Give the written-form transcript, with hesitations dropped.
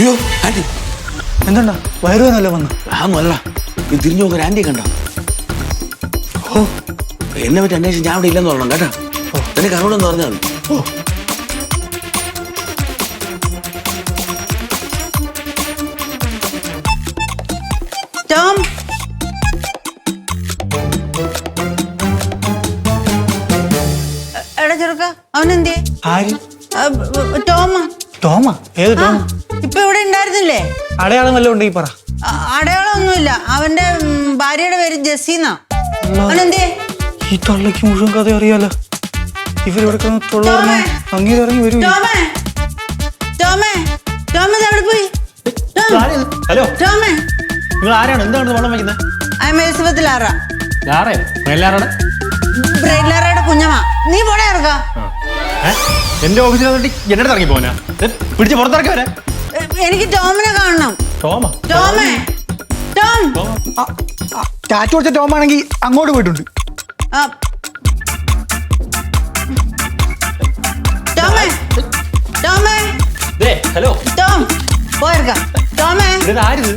അയ്യോ ആന്റി എന്താ വയറുവേനല്ലേ വന്നു? അല്ല നീ തിരിഞ്ഞു നോക്കാൻ ആന്റി കണ്ട. ഓ എന്നെ പറ്റി അന്വേഷിച്ച് ഞാൻ അവിടെ ഇല്ലെന്ന് പറയണം കേട്ടാ. നിനക്ക് അറിവണമെന്ന് പറഞ്ഞാൽ മതി. ഓ ടോം, എടാ ചെറുക്ക, അവനെന്തേ? ആര്? ടോം. ടോമാ? ഏത് ടോം? ഇപ്പൊ ഇവിടെ ഉണ്ടായിരുന്നില്ലേ? അടയാളം വല്ലതും ഉണ്ടെങ്കിൽ പറ. അടയാളമൊന്നുമില്ല. അവന്റെ ഭാര്യയുടെ പേര് ജെസ്സിന്നാ. അവനെന്തേ? ഈ തള്ളക്ക് മുഴുവൻ കഥ അറിയാലോ. ഇവരിവിടെ തൊള്ളാർന്ന് അങ്ങേര് ഇറങ്ങി വരൂ. ടോമേ, ടോമേ, ടോമേ എവിടെ പോയി? ഹലോ, ടോമേ, നിങ്ങൾ ആരാണ്? എന്താണ് വെള്ളം വയ്ക്കുന്നത്? Elizabeth Lara. എല്ലാവരുടെ ബ്രൈഡ് ലാറയുടെ കുഞ്ഞമ്മ. നീ പോടെ ഇറക്കാ. എന്റെ ഓഫീസിൽ വന്നിട്ട് എന്നെ ഇറങ്ങി പോനാ പിടിച്ച് പുറത്തിറക്കി വരാ. എനിക്ക് ടോമിനെ കാണണം. ടോമാ? ടോമേ, ടോം. ടാറ്റു കൊടുത്ത ടോമാണെങ്കിൽ അങ്ങോട്ട് പോയിട്ടുണ്ട്. ടോമേ, ടോമേ, ഹലോ, ടോം പോയിരിക്കാം. ടോമേ, ആര്?